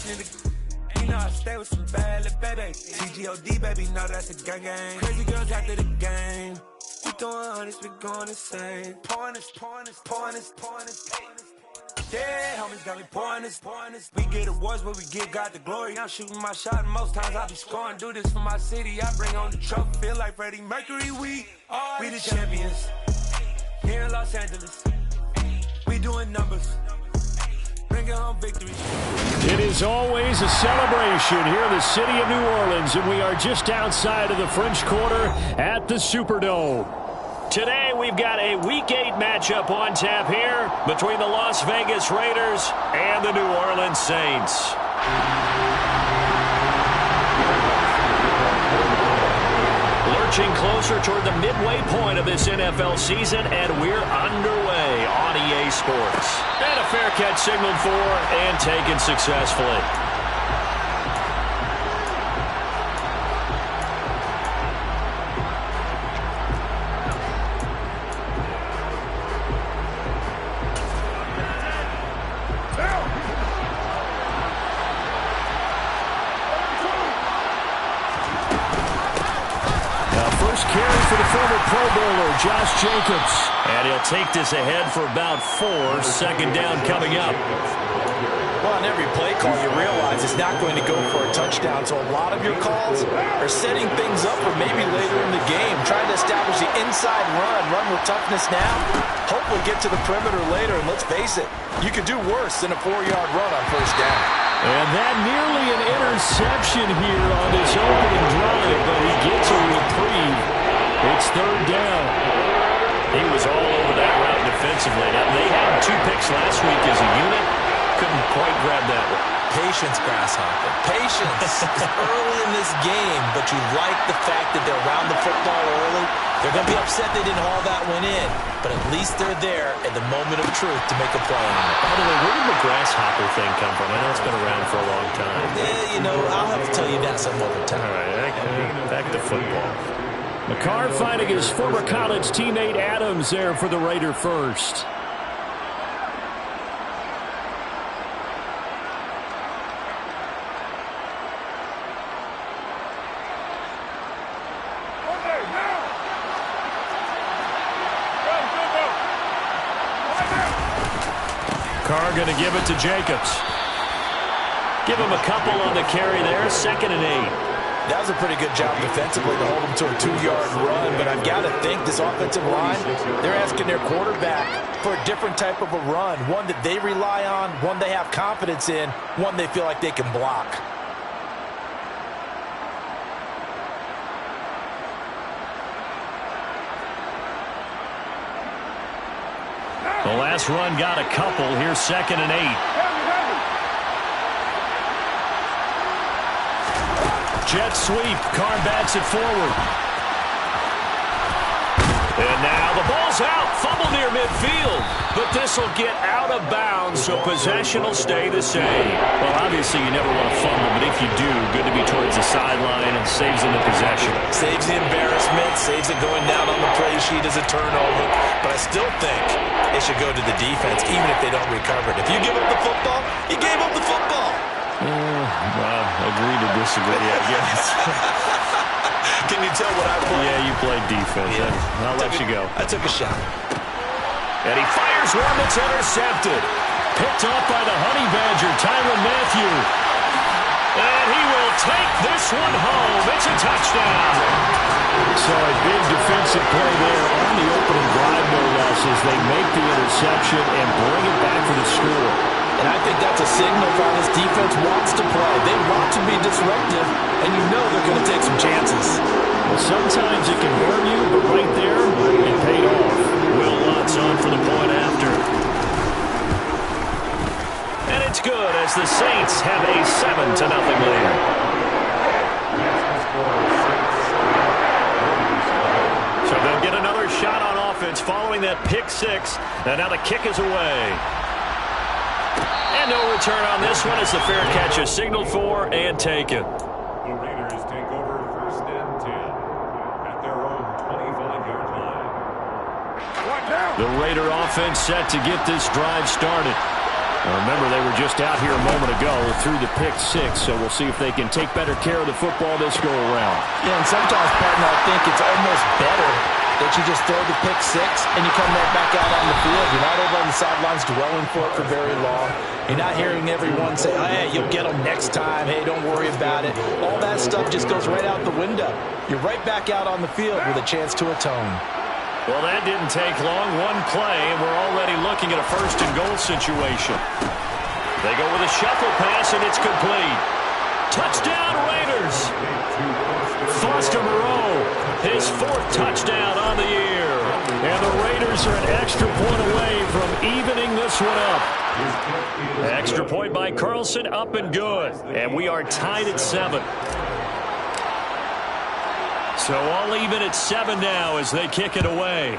You know I stay with some bad little baby. CGOD, baby, know that's a gang gang. Crazy girls after the game. We throwing hundreds, we going insane. Pouring this. Yeah, homies got me pouring this. We get awards, but we give God the glory. I'm shooting my shot, and most times I be scoring. Do this for my city, I bring on the trophy. Feel like Freddie Mercury, we the champions. Here in Los Angeles, we doing numbers. Bringing home victories. It is always a celebration here in the city of New Orleans, and we are just outside of the French Quarter at the Superdome. Today, we've got a Week 8 matchup on tap here between the Las Vegas Raiders and the New Orleans Saints. Lurching closer toward the midway point of this NFL season, and we're underway on EA Sports. And a fair catch signaled for and taken successfully. Josh Jacobs. And he'll take this ahead for about 4. Second down coming up. Well, on every play call, you realize it's not going to go for a touchdown. So a lot of your calls are setting things up for maybe later in the game, trying to establish the inside run with toughness now, hopefully get to the perimeter later. And let's face it, you could do worse than a 4-yard run on first down. And that nearly an interception here on this opening drive, but he gets a reprieve. It's third down. He was all over that route defensively. Now, they had 2 picks last week as a unit. Couldn't quite grab that one. Patience, Grasshopper. Patience. It's early in this game, but you like the fact that they're around the football early. They're going to be upset they didn't haul that one in, but at least they're there at the moment of truth to make a play on it. By the way, where did the Grasshopper thing come from? I know it's been around for a long time. Yeah, you know, I'll have to tell you that some other time. All right, back to football. McCarr finding his former college teammate Adams there for the Raider first. Carr going to give it to Jacobs. Give him a couple on the carry there. 2nd and 8. That was a pretty good job defensively to hold him to a 2-yard run, but I've got to think this offensive line, they're asking their quarterback for a different type of a run, one that they rely on, one they have confidence in, one they feel like they can block. The last run got a couple. Here's 2nd and 8. Jet sweep. Carr backs it forward. And now the ball's out. Fumble near midfield. But this will get out of bounds, so possession will stay the same. Well, obviously you never want to fumble, but if you do, good to be towards the sideline and saves them the possession. Saves the embarrassment, saves it going down on the play sheet as a turnover. But I still think it should go to the defense, even if they don't recover it. If you give up the football, you gave up the football. Well, agree to disagree, I guess. Can you tell what I played? Yeah, you played defense. Yeah. I'll let you go. I took a shot. And he fires one that's intercepted. Picked off by the Honey Badger, Tyrann Mathieu. And he will take this one home. It's a touchdown. So a big defensive play there on the opening drive, no less, as they make the interception and bring it back for the score. And I think that's a signal for how this defense wants to play. They want to be disruptive, and you know they're going to take some chances. Well, sometimes it can burn you, but right there, it paid off. Will Lutz on for the point after. And it's good as the Saints have a 7-0 lead. So they'll get another shot on offense following that pick 6. And now the kick is away. And no return on this one as the fair catch is signaled for and taken. The Raiders take over 1st and 10 at their own 25-yard line. The Raider offense set to get this drive started. Now remember, they were just out here a moment ago through the pick six, so we'll see if they can take better care of the football this go-around. Yeah, and sometimes, partner, I think it's almost better that you just throw the pick six and you come right back out on the field. You're not over on the sidelines dwelling for it for very long. You're not hearing everyone say, oh, hey, you'll get them next time. Hey, don't worry about it. All that stuff just goes right out the window. You're right back out on the field with a chance to atone. Well, that didn't take long. One play, and we're already looking at a first-and-goal situation. They go with a shuffle pass, and it's complete. Touchdown, Raiders! Foster Moreau, his 4th touchdown on the year. And the Raiders are an extra point away from evening this one up. Extra point by Carlson, up and good. And we are tied at 7. So all even at 7 now as they kick it away.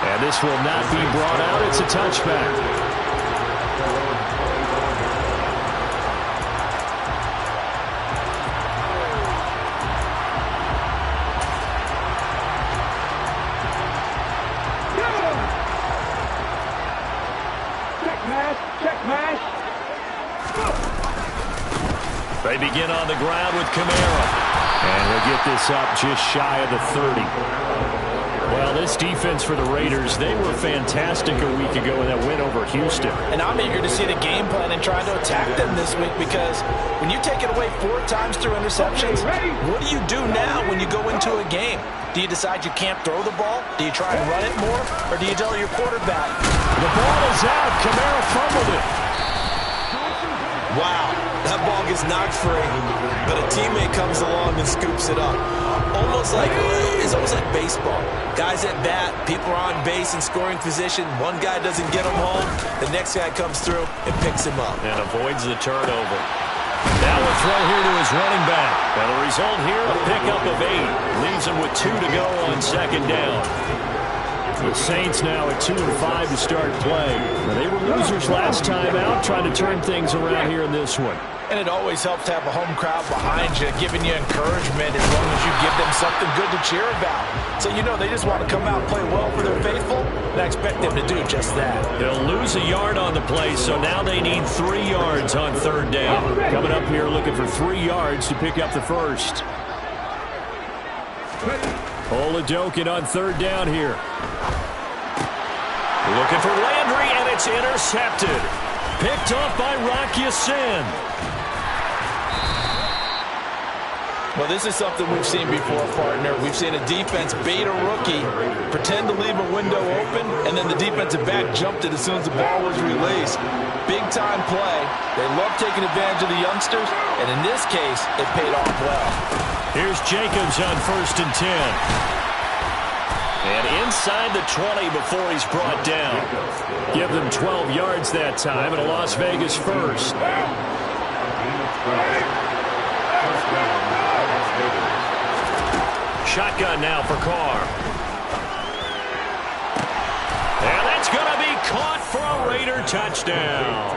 And this will not be brought out. It's a touchback. They begin on the ground with Kamara. And we'll get this up just shy of the 30. Well, this defense for the Raiders, they were fantastic a week ago in that win over Houston. And I'm eager to see the game plan and trying to attack them this week, because when you take it away 4 times through interceptions, what do you do now when you go into a game? Do you decide you can't throw the ball? Do you try and run it more? Or do you tell your quarterback? The ball is out. Kamara fumbled it. Wow, that ball gets knocked free, but a teammate comes along and scoops it up. It's almost like baseball. Guys at bat, people are on base in scoring position. One guy doesn't get him home. The next guy comes through and picks him up. And avoids the turnover. Now a throw here to his running back. And the result here, a pickup of 8. Leaves him with 2 to go on 2nd down. The Saints now at 2-5 to start play. Now, they were losers last time out, trying to turn things around here in this one. And it always helps to have a home crowd behind you, giving you encouragement as long as you give them something good to cheer about. So, they just want to come out and play well for their faithful, and I expect them to do just that. They'll lose a yard on the play, so now they need 3 yards on 3rd down. Coming up here looking for 3 yards to pick up the first. Oladokin on 3rd down here. Looking for Landry, and it's intercepted. Picked off by Rock Ya-Sin. Well, this is something we've seen before, partner. We've seen a defense bait a rookie, pretend to leave a window open, and then the defensive back jumped it as soon as the ball was released. Big-time play. They love taking advantage of the youngsters, and in this case, it paid off well. Here's Jacobs on 1st and 10. And inside the 20 before he's brought down. Give them 12 yards that time, and a Las Vegas first. Shotgun now for Carr. And that's going to be caught for a Raider touchdown.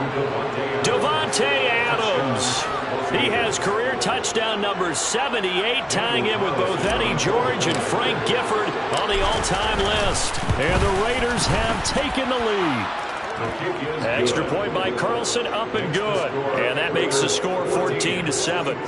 Devontae Adams. He has career touchdown number 78, tying him with both Eddie George and Frank Gifford on the all-time list. And the Raiders have taken the lead. Extra point by Carlson, up and good. And that makes the score 14-7.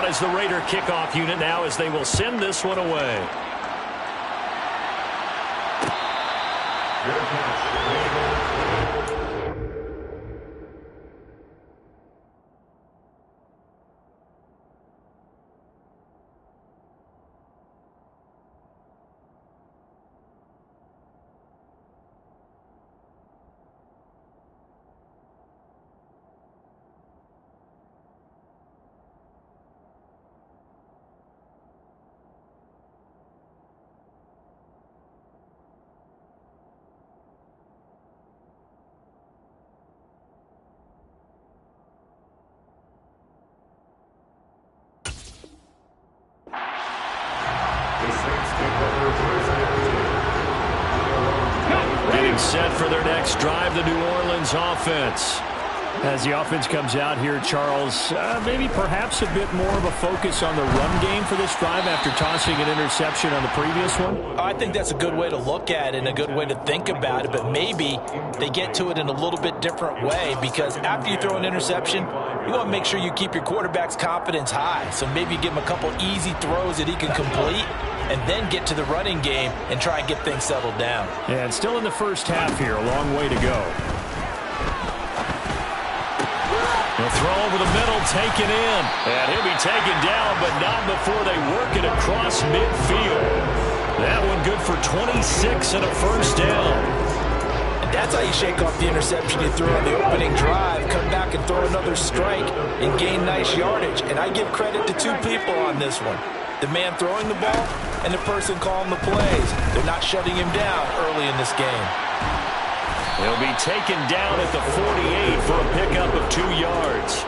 As the Raider kickoff unit now, as they will send this one away. offense. As the offense comes out here, Charles, maybe perhaps a bit more of a focus on the run game for this drive after tossing an interception on the previous one? I think that's a good way to look at it and a good way to think about it, but maybe they get to it in a little bit different way, because after you throw an interception, you want to make sure you keep your quarterback's confidence high. So maybe you give him a couple easy throws that he can complete and then get to the running game and try and get things settled down. Yeah, and still in the first half here, a long way to go. He'll throw over the middle, taken in. And he'll be taken down, but not before they work it across midfield. That one good for 26 and a first down. And that's how you shake off the interception you threw on the opening drive, come back and throw another strike and gain nice yardage. And I give credit to two people on this one. The man throwing the ball and the person calling the plays. They're not shutting him down early in this game. He'll be taken down at the 48 for a pickup of 2 yards.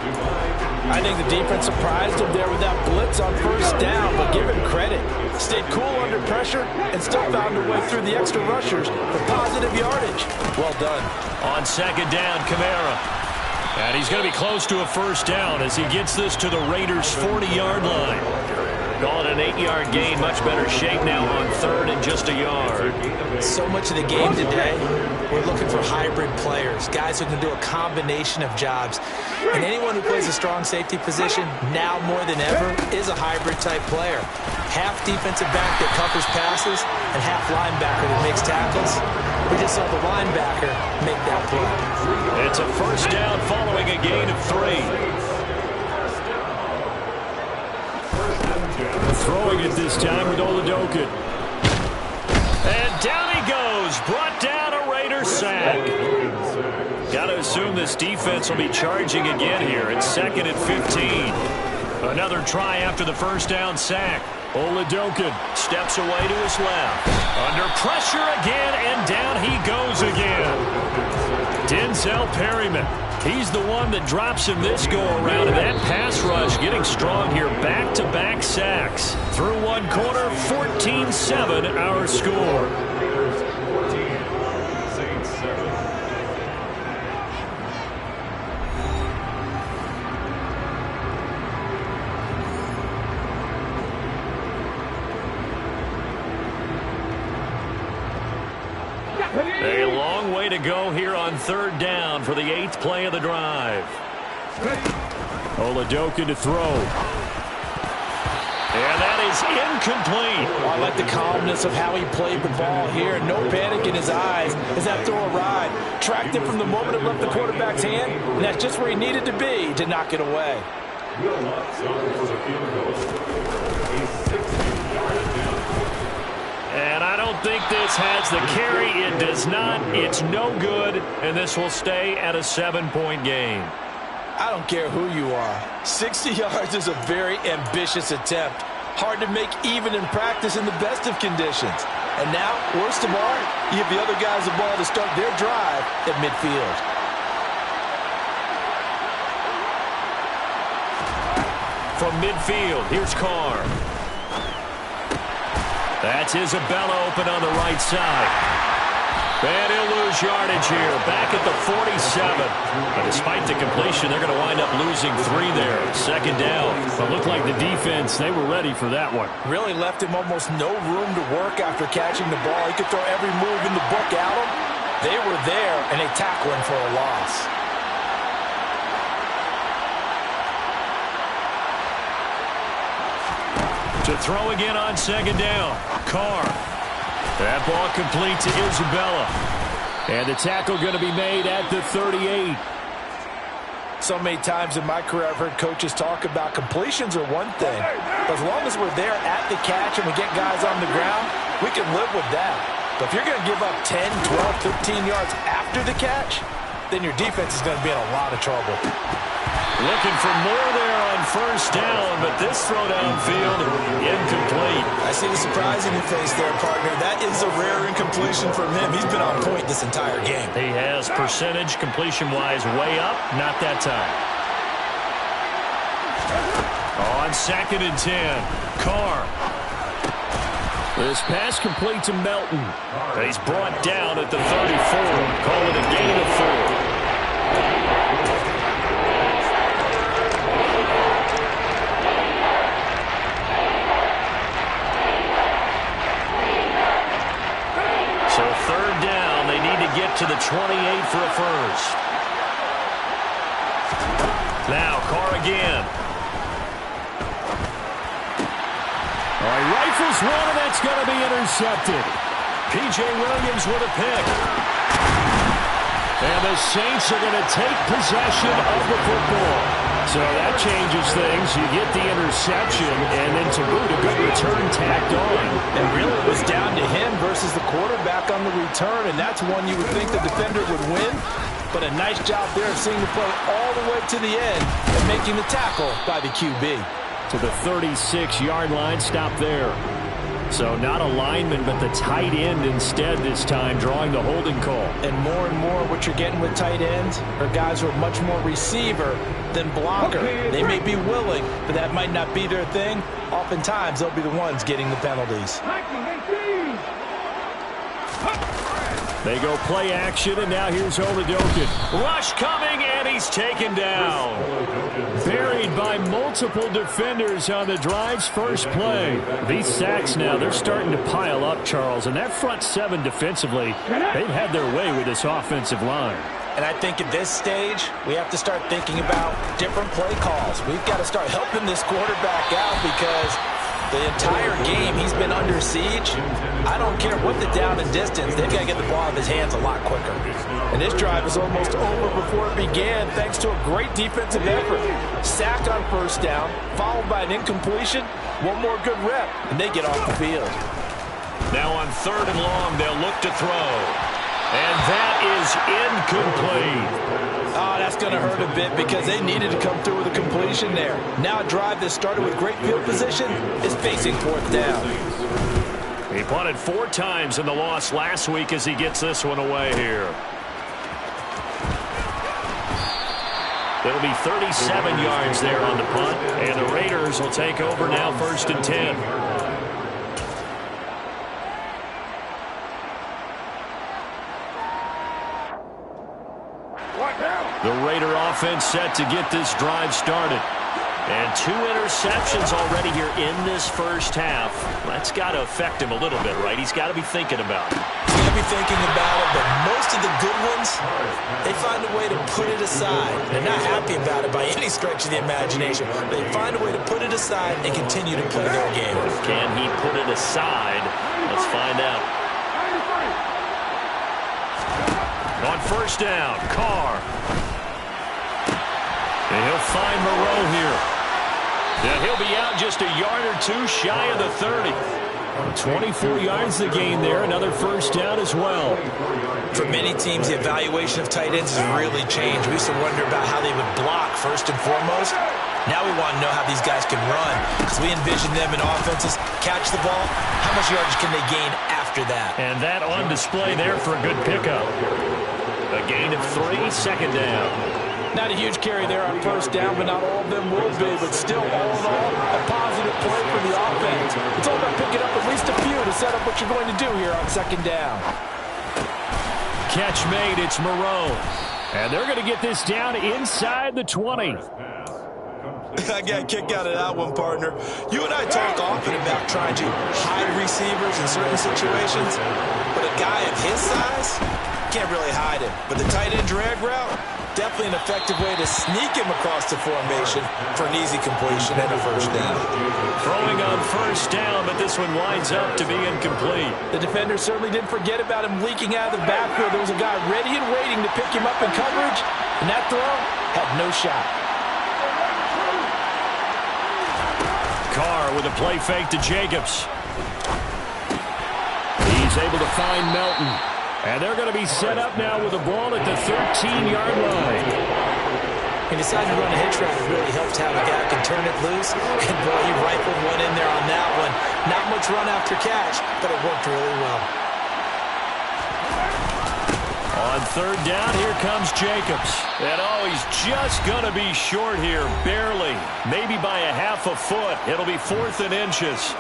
I think the defense surprised him there with that blitz on first down, but give him credit. Stayed cool under pressure and still found a way through the extra rushers for positive yardage. Well done. On second down, Kamara. And he's going to be close to a first down as he gets this to the Raiders' 40-yard line. Call it an 8-yard gain. Much better shape now on third and just a yard. So much of the game today, we're looking for hybrid players, guys who can do a combination of jobs. And anyone who plays a strong safety position, now more than ever, is a hybrid-type player. Half defensive back that covers passes and half linebacker that makes tackles. We just saw the linebacker make that play. It's a first down following a gain of 3. Throwing it this time with Oladokin. And down he goes. Brought down a Raider sack. Got to assume this defense will be charging again here. It's 2nd and 15. Another try after the first down sack. Oladokin steps away to his left. Under pressure again, and down he goes again. Denzel Perryman. He's the one that drops him this go-around, and that pass rush getting strong here. Back-to-back sacks. Through one quarter, 14-7 our score. A long way to go here on third down for the 8th play of the drive. Oladokin to throw. And that is incomplete. I like the calmness of how he played the ball here. No panic in his eyes as that throw arrived. Tracked it from the moment it left the quarterback's hand, and that's just where he needed to be to knock it away. And I don't think this has the carry. It does not. It's no good, and this will stay at a 7-point game. I don't care who you are. 60 yards is a very ambitious attempt. Hard to make even in practice in the best of conditions. And now, worst of all, you give the other guys the ball to start their drive at midfield. From midfield, here's Carr. That's Isabella open on the right side. And he'll lose yardage here, back at the 47. But despite the completion, they're going to wind up losing 3 there. Second down. But looked like the defense, they were ready for that one. Really left him almost no room to work after catching the ball. He could throw every move in the book at him. They were there, and they tackle him for a loss. To throw again on second down. Carr. That ball complete to Isabella. And the tackle going to be made at the 38. So many times in my career I've heard coaches talk about completions are one thing. But as long as we're there at the catch and we get guys on the ground, we can live with that. But if you're going to give up 10, 12, 15 yards after the catch, then your defense is going to be in a lot of trouble. Looking for more there on first down, but this throw downfield, incomplete. I see the surprise in your face there, partner. That is a rare incompletion from him. He's been on point this entire game. He has percentage completion-wise way up, not that time. On 2nd and 10, Carr. This pass complete to Melton. He's brought down at the 34. Call it a gain of 4. again. All right, rifles one, and that's going to be intercepted. P.J. Williams with a pick. And the Saints are going to take possession of the football. So that changes things. You get the interception, and then to boot, a good return tacked on. And really it was down to him versus the quarterback on the return, and that's one you would think the defender would win. But a nice job there of seeing the play all the way to the end and making the tackle by the QB. To the 36-yard line, stop there. So not a lineman, but the tight end instead this time, drawing the holding call. And more what you're getting with tight ends are guys who are much more receiver than blocker. They may be willing, but that might not be their thing. Oftentimes, they'll be the ones getting the penalties. They go play action, and now here's Oladokun. Rush coming, and he's taken down. Buried by multiple defenders on the drive's first play. These sacks now, they're starting to pile up, Charles. And that front seven defensively, they've had their way with this offensive line. And I think at this stage, we have to start thinking about different play calls. We've got to start helping this quarterback out because the entire game he's been under siege. I don't care what the down and distance, they've got to get the ball out of his hands a lot quicker. And this drive is almost over before it began thanks to a great defensive effort. Sack on first down, followed by an incompletion, one more good rep, and they get off the field. Now on 3rd and long, they'll look to throw. And that is incomplete. Oh, that's going to hurt a bit because they needed to come through with a completion there. Now a drive that started with great field position is facing 4th down. He punted 4 times in the loss last week as he gets this one away here. It'll be 37 yards there on the punt, and the Raiders will take over now 1st and 10. The Raider offense set to get this drive started. And 2 interceptions already here in this first half. That's got to affect him a little bit, right? He's got to be thinking about it. He's going to be thinking about it, but most of the good ones, they find a way to put it aside. They're not happy about it by any stretch of the imagination. They find a way to put it aside and continue to play their game. Can he put it aside? Let's find out. On 1st down, Carr. And he'll find Moreau here. And he'll be out just a yard or 2 shy of the 30. 24 yards the gain there. Another 1st down as well. For many teams, the evaluation of tight ends has really changed. We used to wonder about how they would block first and foremost. Now we want to know how these guys can run because we envision them in offenses catch the ball. How much yardage can they gain after that? And that on display there for a good pickup. A gain of 3, 2nd down. Not a huge carry there on 1st down, but not all of them will be. But still, all in all, a positive play for the offense. It's all about picking up at least a few to set up what you're going to do here on 2nd down. Catch made, it's Moreau. And they're going to get this down inside the 20. I got a kick out of that one, partner. You and I talk often about trying to hide receivers in certain situations, but a guy of his size can't really hide him. But the tight end drag route, definitely an effective way to sneak him across the formation for an easy completion and a 1st down. Throwing on 1st down, but this one winds up to be incomplete. The defender certainly didn't forget about him leaking out of the backfield. There was a guy ready and waiting to pick him up in coverage, and that throw had no shot. Carr with a play fake to Jacobs. He's able to find Melton. And they're going to be set up now with the ball at the 13-yard line. He decided to run a hitch route. It really helps how the guy can turn it loose. And boy, he rifled one in there on that one. Not much run after catch, but it worked really well. On 3rd down, here comes Jacobs. And oh, he's just going to be short here, barely. Maybe by a half a foot. It'll be 4th and inches.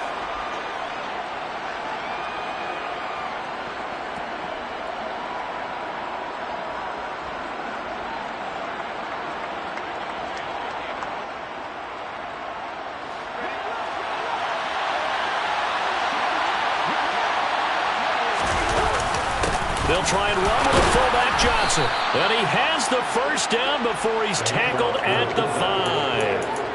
They'll try and run with a fullback Johnson. Johnson. And he has the first down before he's tackled at the 5.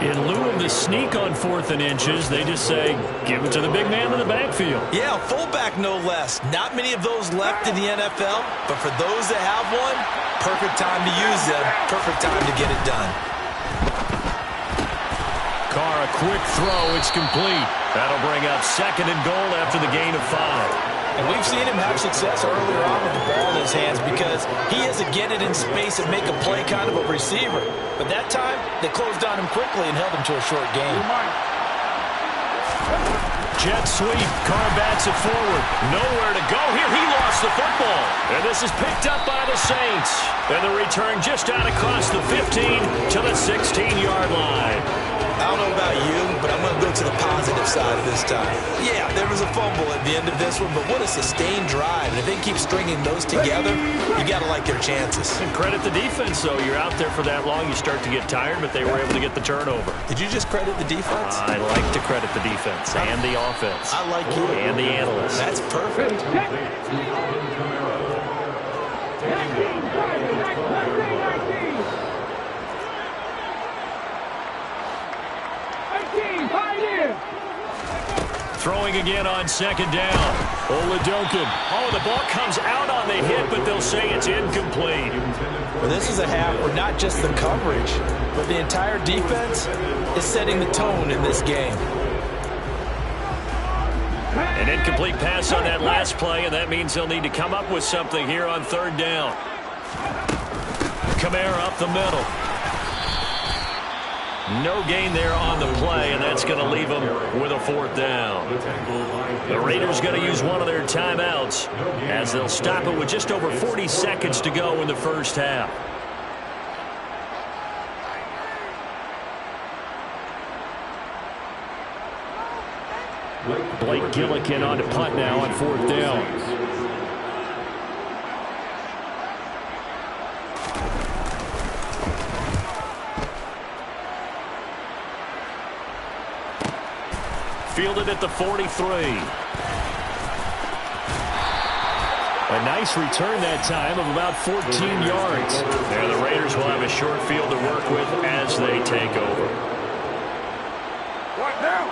In lieu of the sneak on 4th and inches, they just say, give it to the big man in the backfield. Yeah, fullback no less. Not many of those left in the NFL, but for those that have one, perfect time to use them, perfect time to get it done. Carr, a quick throw. It's complete. That'll bring up 2nd and goal after the gain of 5. And we've seen him have success earlier on with the ball in his hands because he is a get it in space and make a play kind of a receiver. But that time, they closed on him quickly and held him to a short gain. Jet sweep. Carr bats it forward. Nowhere to go here. He lost the football. And this is picked up by the Saints. And the return just out across the 15 to the 16-yard line. I don't know about you, but I'm going to go to the positive side of this time. Yeah, there was a fumble at the end of this one, but what a sustained drive. And if they keep stringing those together, you got to like their chances. And credit the defense, though. You're out there for that long, you start to get tired, but they were able to get the turnover. Did you just credit the defense? I like to credit the defense and the offense. I like you. And the analysts. That's perfect. Throwing again on 2nd down. Oladokun. Oh, the ball comes out on the hit, but they'll say it's incomplete. Well, this is a half where not just the coverage, but the entire defense is setting the tone in this game. An incomplete pass on that last play, and that means they'll need to come up with something here on 3rd down. Kamara up the middle. No gain there on the play, and that's going to leave them with a 4th down. The Raiders going to use one of their timeouts as they'll stop it with just over 40 seconds to go in the first half. Blake Gillikin on to punt now on 4th down. Fielded at the 43. A nice return that time of about 14 yards. There, the Raiders will have a short field to work with as they take over. What now?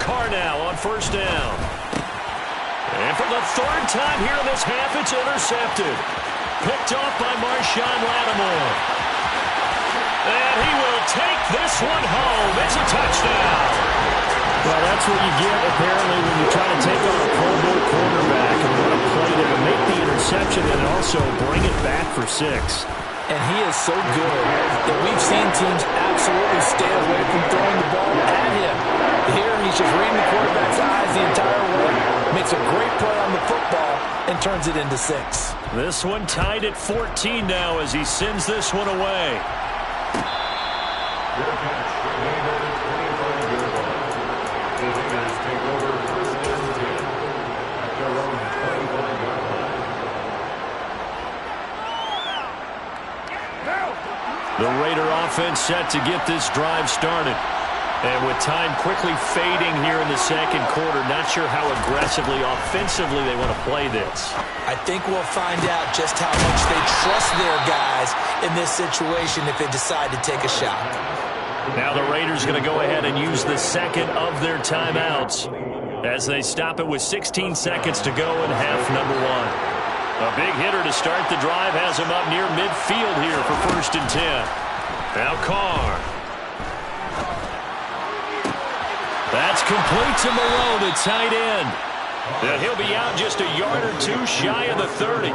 Carr now on 1st down. And for the 3rd time here in this half, it's intercepted. Picked off by Marshawn Lattimore. And he will take this one home. It's a touchdown. Well, that's what you get, apparently, when you try to take on a Pro Bowl quarterback and want to play to make the interception and also bring it back for 6. And he is so good that we've seen teams absolutely stay away from throwing the ball at him. Here, he's just reading the quarterback's eyes the entire way, makes a great play on the football, and turns it into 6. This one tied at 14 now as he sends this one away. The Raider offense set to get this drive started. And with time quickly fading here in the 2nd quarter, not sure how aggressively, offensively they want to play this. I think we'll find out just how much they trust their guys in this situation if they decide to take a shot. Now the Raiders going to go ahead and use the 2nd of their timeouts as they stop it with 16 seconds to go in half number 1. A big hitter to start the drive has him up near midfield here for 1st and 10. Now Carr. That's complete to Moreau, the tight end. And he'll be out just a yard or 2 shy of the 30.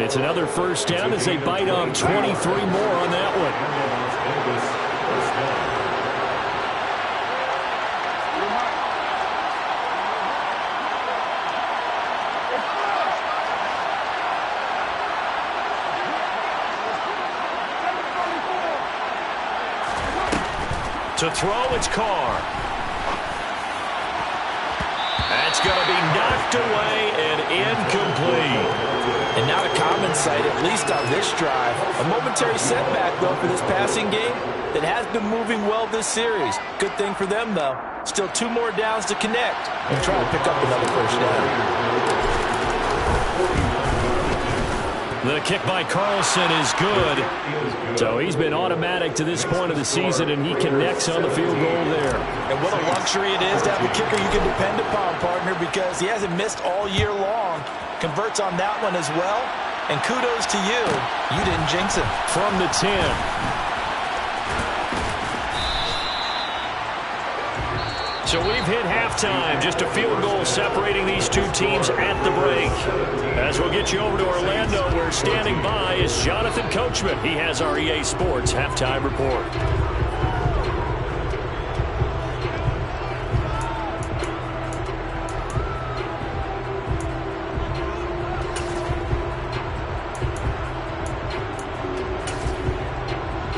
It's another 1st down as they bite off 23 more on that one. To throw, it's Carr. That's going to be knocked away and incomplete. And not a common sight, at least on this drive. A momentary setback, though, for this passing game that has been moving well this series. Good thing for them, though. Still 2 more downs to connect and try to pick up another first down. The kick by Carlson is good. So he's been automatic to this point of the season, and he connects on the field goal there. And what a luxury it is to have a kicker you can depend upon, partner, because he hasn't missed all year long. Converts on that one as well. And kudos to you. You didn't jinx him. From the 10. So we've hit halftime. Just a field goal separating these two teams at the break. As we'll get you over to Orlando, where standing by is Jonathan Coachman. He has our EA Sports halftime report.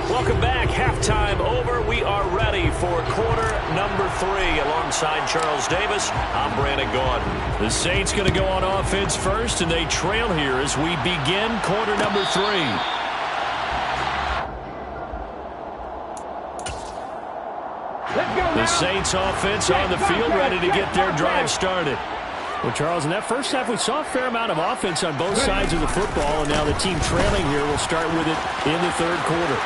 Welcome back. Halftime over. We are ready for quarter number 3. Alongside Charles Davis, I'm Brandon Gaudin. The Saints going to go on offense first, and they trail here as we begin quarter number 3. The Saints offense on the field, ready to get their drive started. Well, Charles, in that first half, we saw a fair amount of offense on both sides of the football, and now the team trailing here will start with it in the third quarter.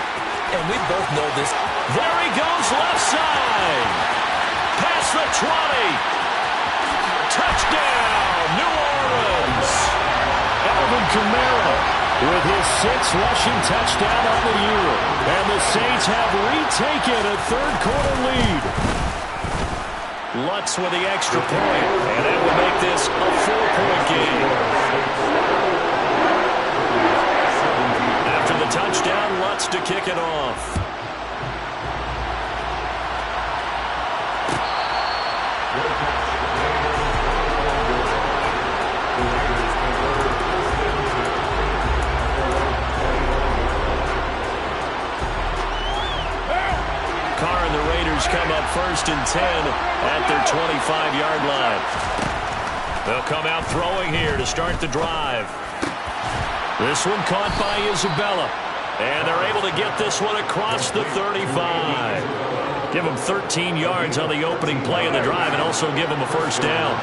And we both know this. There he goes, left side. Past the 20. Touchdown, New Orleans. Alvin Kamara with his 6th rushing touchdown on the year. And the Saints have retaken a third quarter lead. Lutz with the extra point, and that will make this a 4-point game. After the touchdown, Lutz to kick it off. Carr and the Raiders come up 1st and 10 at their 25-yard line. They'll come out throwing here to start the drive. This one caught by Isabella. And they're able to get this one across the 35. Give them 13 yards on the opening play of the drive and also give them a first down.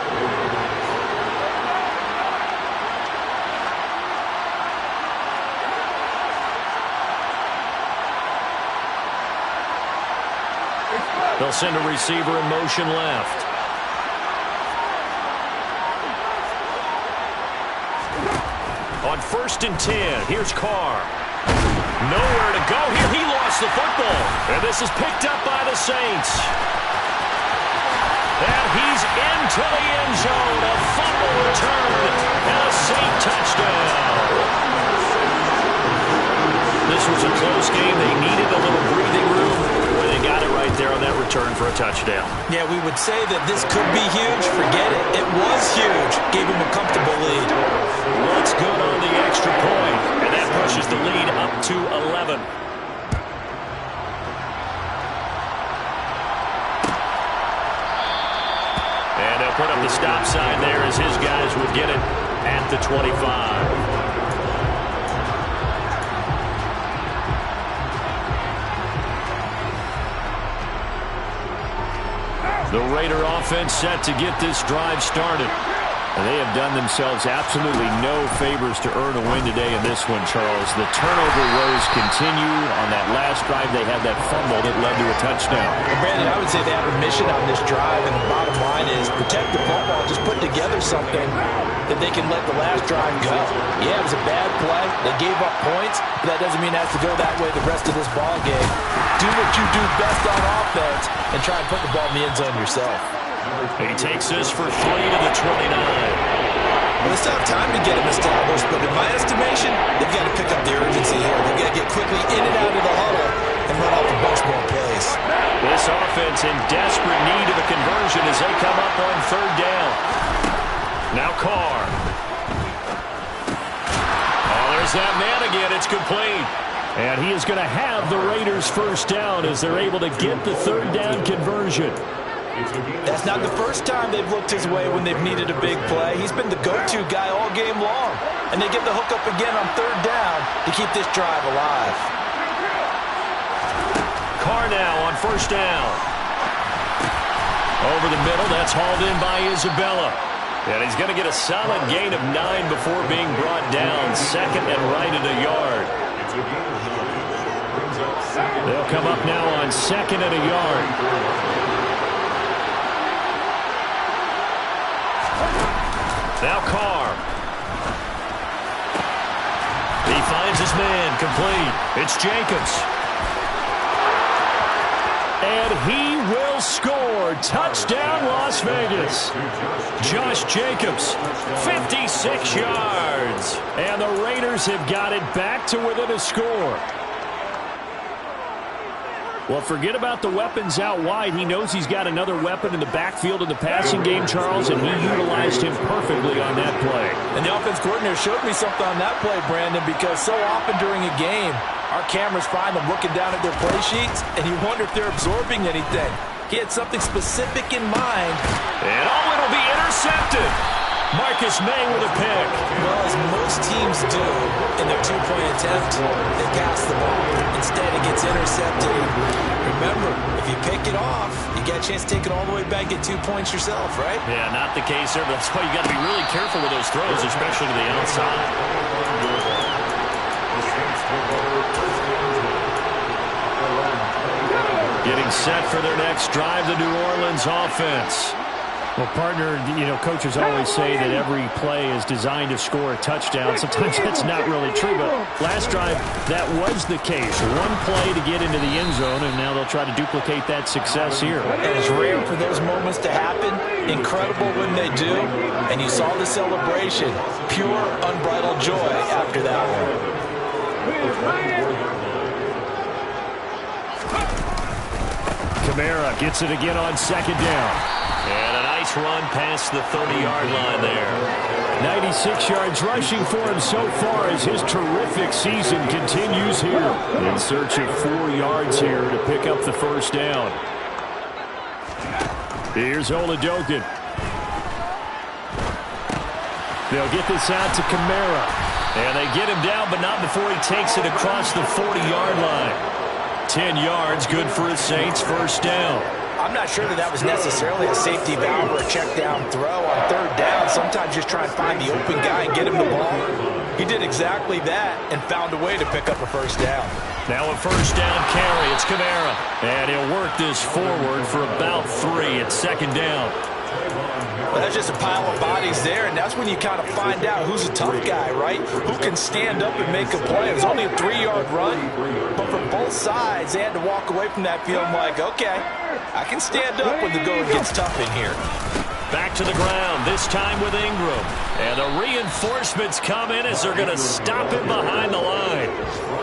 They'll send a receiver in motion left. On 1st and 10, here's Carr. Nowhere to go here. He lost the football. And this is picked up by the Saints. And he's into the end zone. A fumble return and a Saint touchdown. This was a close game. They needed a little breathing room, where they got it right there on that return for a touchdown. Yeah, we would say that this could be huge. Forget it. It was huge. Gave him a comfortable lead. Looks good on the extra point, and that pushes the lead up to 11. And they'll put up the stop sign there as his guys would get it at the 25. The Raider offense set to get this drive started. And they have done themselves absolutely no favors to earn a win today in this one, Charles. The turnover woes continue. On that last drive, they had that fumble that led to a touchdown. Well, Brandon, I would say they have a mission on this drive, and the bottom line is protect the football. Just put together something that they can let the last drive go. Yeah, it was a bad play. They gave up points, but that doesn't mean it has to go that way the rest of this ball game. Do what you do best on offense and try and put the ball in the end zone yourself. He takes this for 3 to the 29. Well, it's not time to get him established, but in my estimation, they've got to pick up the urgency here. They've got to get quickly in and out of the huddle and run off a bunch more plays. This offense in desperate need of a conversion as they come up on 3rd down. Now Carr. Oh, there's that man again. It's complete. And he is going to have the Raiders' first down as they're able to get the 3rd down conversion. That's not the first time they've looked his way when they've needed a big play. He's been the go-to guy all game long. And they get the hook up again on 3rd down to keep this drive alive. Carr now on 1st down. Over the middle, that's hauled in by Isabella. And he's going to get a solid gain of 9 before being brought down. Second and right at a yard. They'll come up now on second and a yard. Now Carr. He finds his man, complete. It's Jacobs. And he will score. Touchdown, Las Vegas. Josh Jacobs, 56 yards. And the Raiders have got it back to within a score. Well, forget about the weapons out wide. He knows he's got another weapon in the backfield in the passing game, Charles, and he utilized him perfectly on that play. And the offense coordinator showed me something on that play, Brandon, because so often during a game, our cameras find them looking down at their play sheets, and you wonder if they're absorbing anything. He had something specific in mind. And it'll be intercepted. Marcus May with a pick. Well, as most teams do in their two-point attempt, they pass the ball. Instead, it gets intercepted. Remember, if you pick it off, you get a chance to take it all the way back, get 2 points yourself, right? Yeah, not the case there, but that's why you got to be really careful with those throws, especially to the outside. Getting set for their next drive, the New Orleans offense. Well, partner, coaches always say that every play is designed to score a touchdown. Sometimes that's not really true, but last drive, that was the case. One play to get into the end zone, and now they'll try to duplicate that success here. And it's rare for those moments to happen. Incredible when they do. And you saw the celebration. Pure, unbridled joy after that one. Kamara gets it again on second down. And a nice run past the 30-yard line there. 96 yards rushing for him so far as his terrific season continues here. In search of 4 yards here to pick up the first down. Here's Oladokin. They'll get this out to Kamara. And they get him down, but not before he takes it across the 40-yard line. 10 yards, good for the Saints, first down. I'm not sure that was necessarily a safety valve or a check down throw on third down. Sometimes just try and find the open guy and get him the ball. He did exactly that and found a way to pick up a first down. Now a first down carry. It's Kamara. And he'll work this forward for about 3 at second down. Well, that's just a pile of bodies there, and that's when you kind of find out who's a tough guy, right? Who can stand up and make a play. It was only a 3-yard run, but from both sides, they had to walk away from that field like, okay, I can stand up when the going gets tough in here. Back to the ground, this time with Ingram. And the reinforcements come in as they're going to stop him behind the line.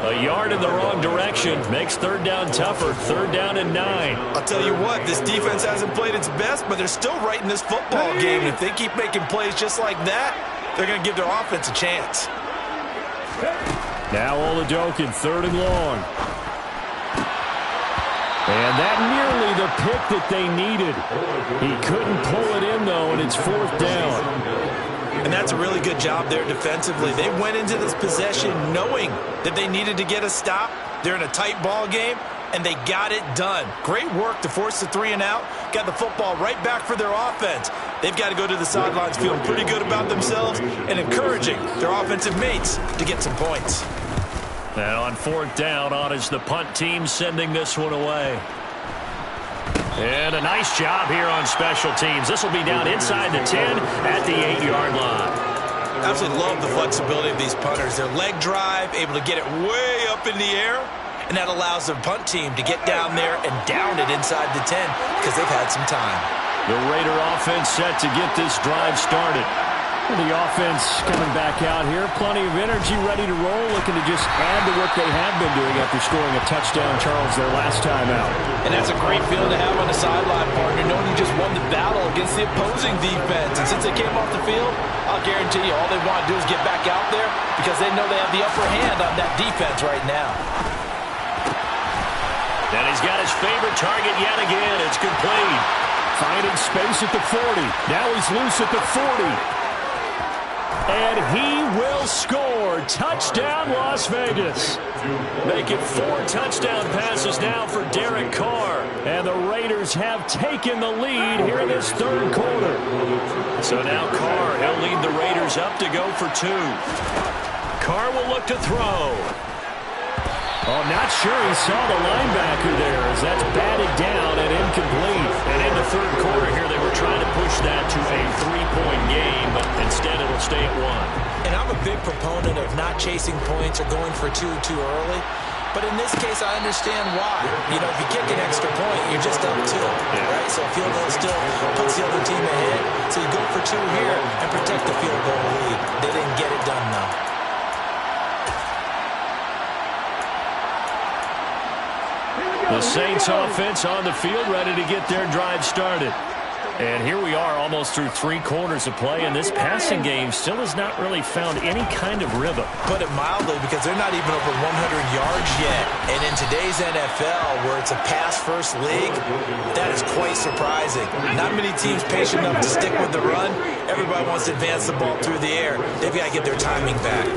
A yard in the wrong direction makes third down tougher. Third down and 9. I'll tell you what, this defense hasn't played its best, but they're still right in this football game. If they keep making plays just like that, they're going to give their offense a chance. Now Oladokin, third and long. And that nearly the pick that they needed. He couldn't pull it in, though, and it's fourth down. And that's a really good job there defensively. They went into this possession knowing that they needed to get a stop. They're in a tight ball game, and they got it done. Great work to force the 3 and out. Got the football right back for their offense. They've got to go to the sidelines feeling pretty good about themselves and encouraging their offensive mates to get some points. And on fourth down, on is the punt team sending this one away. And a nice job here on special teams. This will be down inside the 10 at the 8-yard line. Absolutely love the flexibility of these punters. Their leg drive, able to get it way up in the air, and that allows the punt team to get down there and down it inside the 10 because they've had some time. The Raider offense set to get this drive started. The offense coming back out here. Plenty of energy, ready to roll, looking to just add to what they have been doing after scoring a touchdown, Charles, their last time out. And that's a great feeling to have on the sideline, partner, knowing you just won the battle against the opposing defense. And since they came off the field, I'll guarantee you all they want to do is get back out there because they know they have the upper hand on that defense right now. And he's got his favorite target yet again. It's complete. Finding space at the 40. Now he's loose at the 40. And he will score. Touchdown, Las Vegas. Make it 4 touchdown passes now for Derek Carr. And the Raiders have taken the lead here in this third quarter. So now Carr, he'll lead the Raiders up to go for 2. Carr will look to throw. Oh, not sure he saw the linebacker there as that's batted down and incomplete. And in the third quarter here, they were trying to push that to a 3-point game, but instead it'll stay at 1. And I'm a big proponent of not chasing points or going for 2 too early. But in this case, I understand why. You know, if you kick an extra point, you're just up 2, right? So a field goal still puts the other team ahead. So you go for 2 here and protect the field goal lead. They didn't get it done, though. The Saints offense on the field, ready to get their drive started. And here we are almost through 3 quarters of play, and this passing game still has not really found any kind of rhythm. Put it mildly, because they're not even over 100 yards yet. And in today's NFL, where it's a pass-first league, that is quite surprising. Not many teams patient enough to stick with the run. Everybody wants to advance the ball through the air. They've got to get their timing back.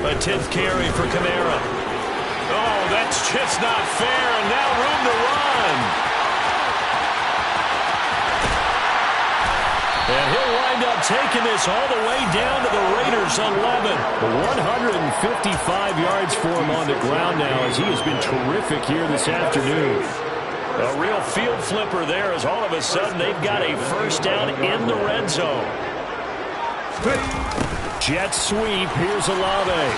A 10th carry for Kamara. Oh, that's just not fair, and now room to run. And he'll wind up taking this all the way down to the Raiders' 11. 155 yards for him on the ground now as he has been terrific here this afternoon. A real field flipper there as all of a sudden they've got a first down in the red zone. Jet sweep. Here's Olave.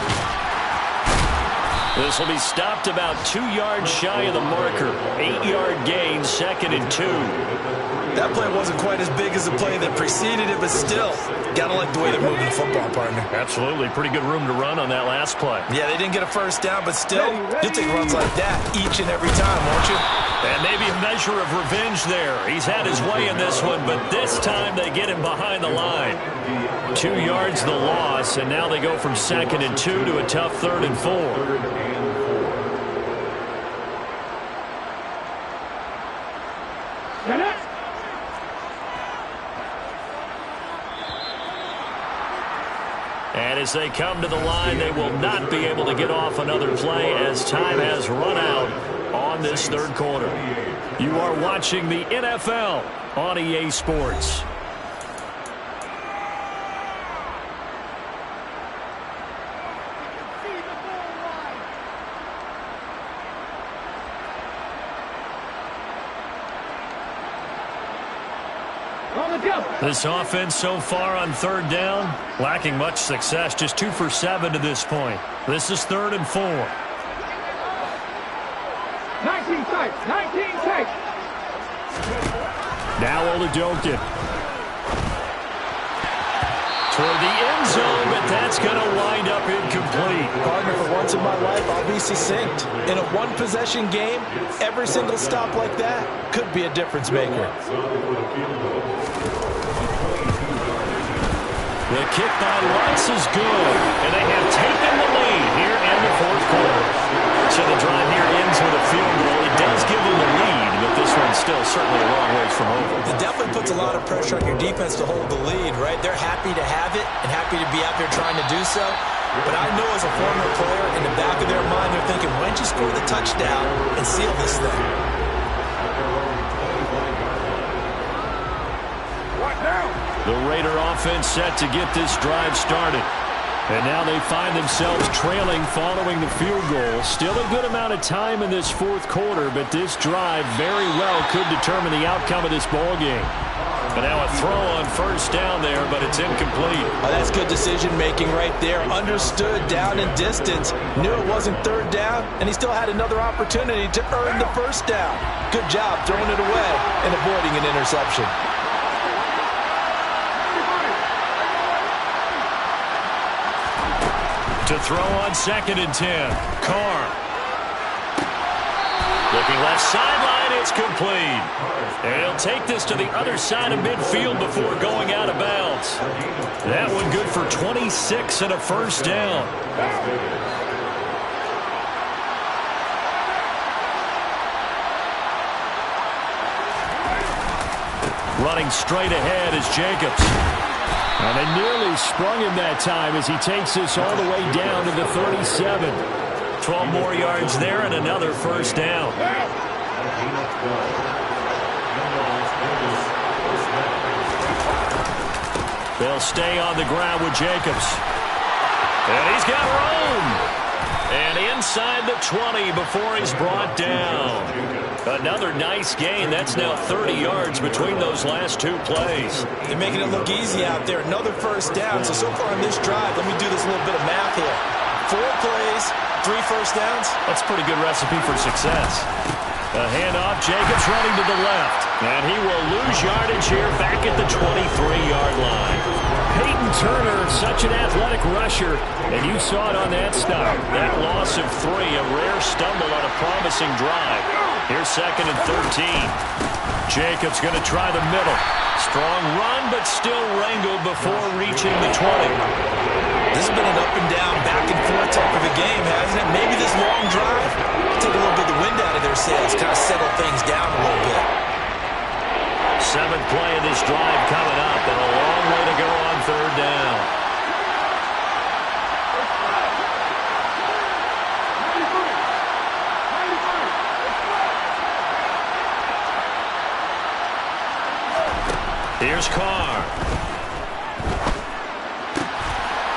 This will be stopped about 2 yards shy of the marker. 8-yard gain, 2nd and 2. That play wasn't quite as big as the play that preceded it, but still, gotta like the way they're moving the football, partner. Absolutely. Pretty good room to run on that last play. Yeah, they didn't get a first down, but still, you'll take runs like that each and every time, won't you? And maybe a measure of revenge there. He's had his way in this one, but this time they get him behind the line. 2 yards the loss, and now they go from 2nd and 2 to a tough 3rd and 4. And as they come to the line, they will not be able to get off another play as time has run out on this third quarter. You are watching the NFL on EA Sports. This offense so far on 3rd down, lacking much success, just 2 for 7 to this point. This is 3rd and 4. 19 takes, 19 takes. Now Oladokun. Toward the end zone, but that's going to wind up incomplete. Partner, for once in my life, I'll be succinct. In a one-possession game, every single stop like that could be a difference maker. The kick by Lutz is good, and they have taken the lead here in the 4th quarter. So the drive here ends with a field goal. It does give them the lead, but this one's still certainly a long ways from over. It definitely puts a lot of pressure on your defense to hold the lead, right? They're happy to have it and happy to be out there trying to do so. But I know as a former player, in the back of their mind, they're thinking, why don't you score the touchdown and seal this thing? The Raider offense set to get this drive started. And now they find themselves trailing following the field goal. Still a good amount of time in this 4th quarter, but this drive very well could determine the outcome of this ball game. But now a throw on 1st down there, but it's incomplete. Oh, that's good decision-making right there. Understood down and distance. Knew it wasn't 3rd down, and he still had another opportunity to earn the 1st down. Good job throwing it away and avoiding an interception. To throw on 2nd and 10. Carr. Looking left sideline, it's complete. And he'll take this to the other side of midfield before going out of bounds. That one good for 26 and a 1st down. Running straight ahead is Jacobs. And they nearly sprung him that time as he takes this all the way down to the 37. 12 more yards there and another 1st down. They'll stay on the ground with Jacobs. And he's got room. And inside the 20 before he's brought down. Another nice gain. That's now 30 yards between those last two plays. They're making it look easy out there. Another first down. So far on this drive, let me do this little bit of math here. 4 plays, 3 first downs. That's a pretty good recipe for success. A handoff, Jacobs running to the left. And he will lose yardage here back at the 23-yard line. Peyton Turner, such an athletic rusher, and you saw it on that stop. That loss of 3, a rare stumble on a promising drive. Here's 2nd and 13. Jacobs going to try the middle. Strong run, but still wrangled before reaching the 20. This has been an up and down, back and forth type of a game, hasn't it? Maybe this long drive take a little bit of the wind out of their sails, kind of settle things down a little bit. 7th play of this drive coming up, and a long way to go on 3rd down. Here's Carr.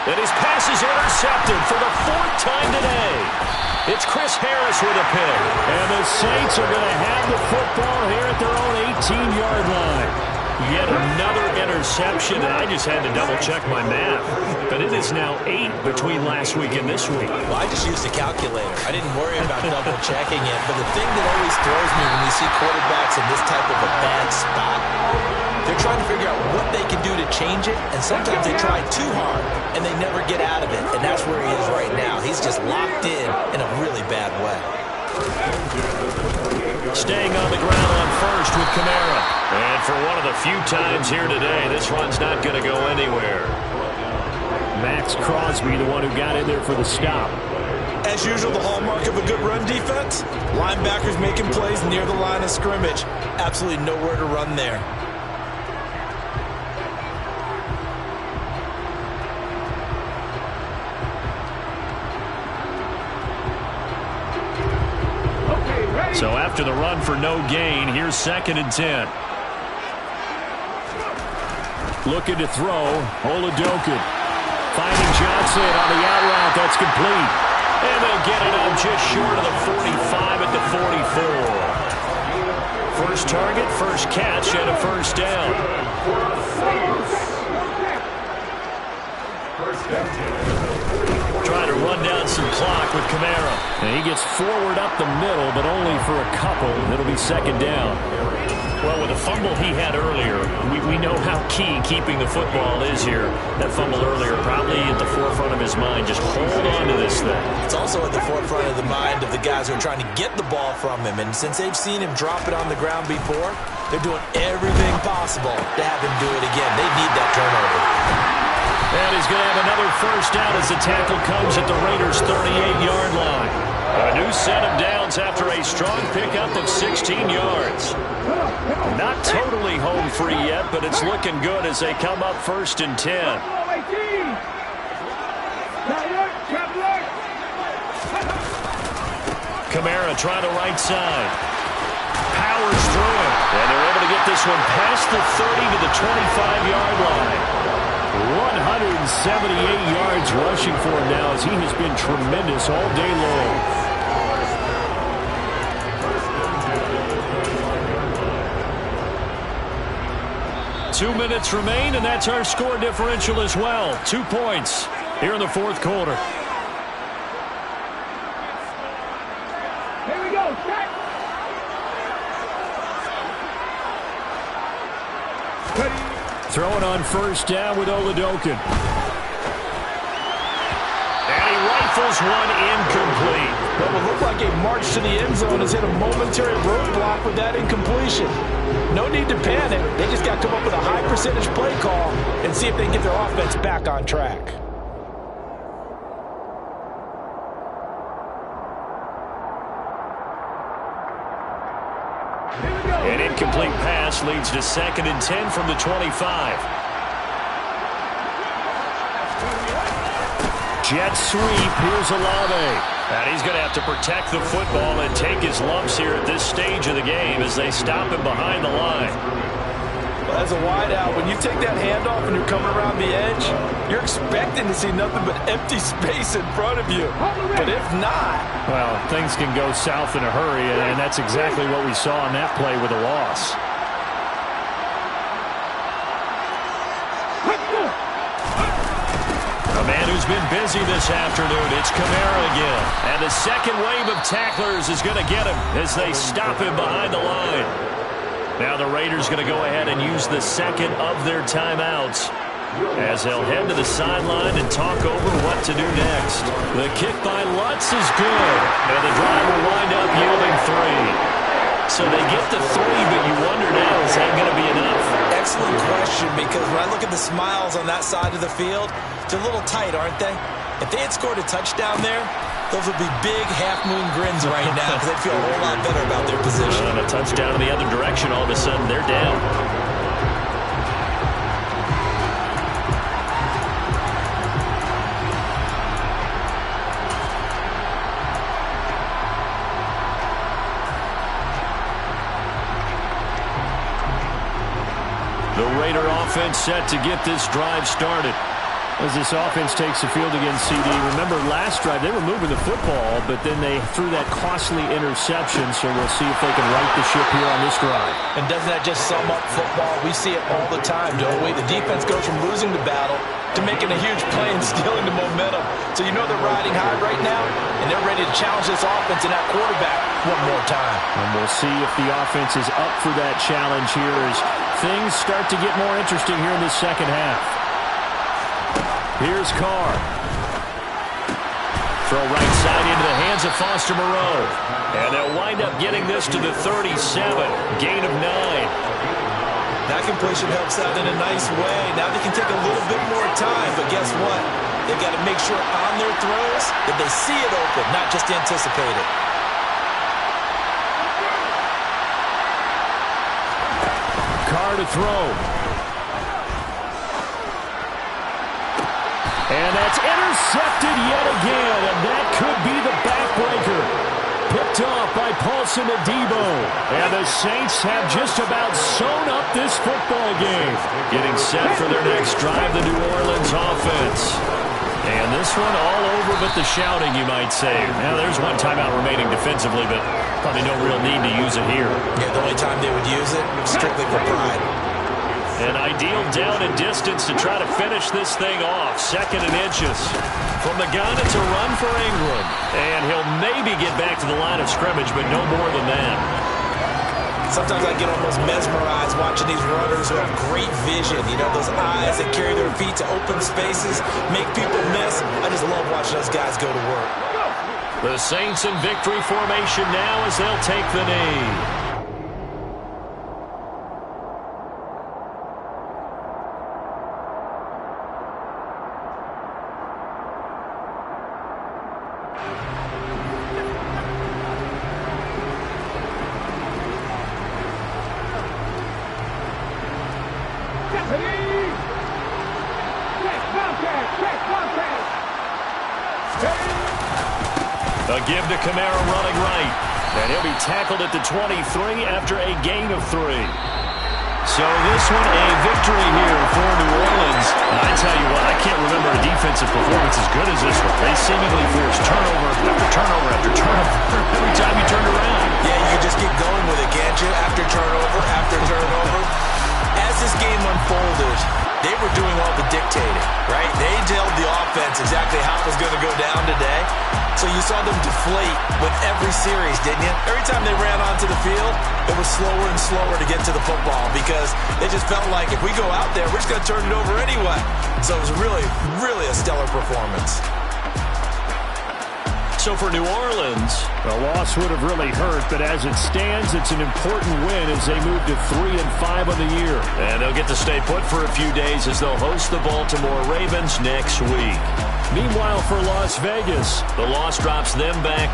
And his pass is intercepted for the 4th time today. It's Chris Harris with a pick. And the Saints are going to have the football here at their own 18-yard line. Yet another interception, and I just had to double-check my math. But it is now 8 between last week and this week. Well, I just used a calculator. I didn't worry about double-checking it. But the thing that always throws me when we see quarterbacks in this type of a bad spot, they're trying to figure out what they can do to change it, and sometimes they try too hard, and they never get out of it, and that's where he is right now. He's just locked in a really bad way. Staying on the ground on first with Kamara. And for one of the few times here today, this run's not going to go anywhere. Max Crosby, the one who got in there for the stop. As usual, the hallmark of a good run defense, linebackers making plays near the line of scrimmage. Absolutely nowhere to run there. So after the run for no gain, here's 2nd and 10. Looking to throw, Oladokun. Finding Johnson on the out route, that's complete. And they'll get it up just short of the 45 at the 44. First target, first catch, and a first down. Trying to run down some clock with Kamara. And he gets forward up the middle, but only for a couple. It'll be 2nd down. Well, with the fumble he had earlier, we know how key keeping the football is here. That fumble earlier probably at the forefront of his mind. Just hold on to this thing. It's also at the forefront of the mind of the guys who are trying to get the ball from him. And since they've seen him drop it on the ground before, they're doing everything possible to have him do it again. They need that turnover. And he's going to have another first down as the tackle comes at the Raiders' 38-yard line. A new set of downs after a strong pickup of 16 yards. Not totally home free yet, but it's looking good as they come up 1st and 10. Kamara trying to right side. Powers through it. And they're able to get this one past the 30 to the 25-yard line. 178 yards rushing for him now as he has been tremendous all day long. Two minutes remain, and that's our score differential as well. 2 points here in the 4th quarter. Here we go, set. Throwing on first down with Oladokun. And he rifles one incomplete. What would look like a march to the end zone has hit a momentary roadblock with that incompletion. No need to panic. They just got to come up with a high percentage play call and see if they can get their offense back on track. An incomplete pass leads to 2nd and 10 from the 25. Jet sweep. Here's Olave. And he's going to have to protect the football and take his lumps here at this stage of the game as they stop him behind the line. Well, as a wideout, when you take that handoff and you're coming around the edge, you're expecting to see nothing but empty space in front of you. But if not... Well, things can go south in a hurry, and that's exactly what we saw on that play with a loss. A man who's been busy this afternoon, it's Kamara again. And the second wave of tacklers is going to get him as they stop him behind the line. Now the Raiders going to go ahead and use the second of their timeouts as they'll head to the sideline and talk over what to do next. The kick by Lutz is good, and the drive will wind up yielding 3. So they get the 3, but you wonder now, is that going to be enough? Excellent question, because when I look at the smiles on that side of the field, they're a little tight, aren't they? If they had scored a touchdown there, those would be big half-moon grins right now because they'd feel a whole lot better about their position. And a touchdown in the other direction, all of a sudden they're down. The Raider offense set to get this drive started. As this offense takes the field against CD, remember last drive they were moving the football, but then they threw that costly interception, so we'll see if they can right the ship here on this drive. And doesn't that just sum up football? We see it all the time, don't we? The defense goes from losing the battle to making a huge play and stealing the momentum. So you know they're riding high right now, and they're ready to challenge this offense and that quarterback one more time. And we'll see if the offense is up for that challenge here as things start to get more interesting here in this second half. Here's Carr. Throw right side into the hands of Foster Moreau. And they'll wind up getting this to the 37. Gain of 9. That completion helps out in a nice way. Now they can take a little bit more time, but guess what? They've got to make sure on their throws that they see it open, not just anticipate it. Carr to throw. And that's intercepted yet again, and that could be the backbreaker. Picked off by Paulson Adebo. And the Saints have just about sewn up this football game. Getting set for their next drive, the New Orleans offense. And this one all over but the shouting, you might say. Now, there's one timeout remaining defensively, but probably no real need to use it here. Yeah, the only time they would use it, strictly for pride. An ideal down and distance to try to finish this thing off. 2nd and inches. From the gun, it's a run for England. And he'll maybe get back to the line of scrimmage, but no more than that. Sometimes I get almost mesmerized watching these runners who have great vision. You know, those eyes that carry their feet to open spaces, make people miss. I just love watching those guys go to work. The Saints in victory formation now as they'll take the knee. A give to Kamara running right. And he'll be tackled at the 23 after a gain of 3. So this one a victory here for New Orleans. And I tell you what, I can't remember a defensive performance as good as this one. They seemingly forced turnover after turnover after turnover every time you turned around. Yeah, you can just keep going with it, can't you? After turnover. As this game unfolded, they were doing all the dictating, right? They told the offense exactly how it was going to go down today. So you saw them deflate with every series, didn't you? Every time they ran onto the field, it was slower and slower to get to the football because they just felt like if we go out there, we're just going to turn it over anyway. So it was really, really a stellar performance. So for New Orleans, the loss would have really hurt, but as it stands, it's an important win as they move to 3-5 on the year. And they'll get to stay put for a few days as they'll host the Baltimore Ravens next week. Meanwhile, for Las Vegas, the loss drops them back to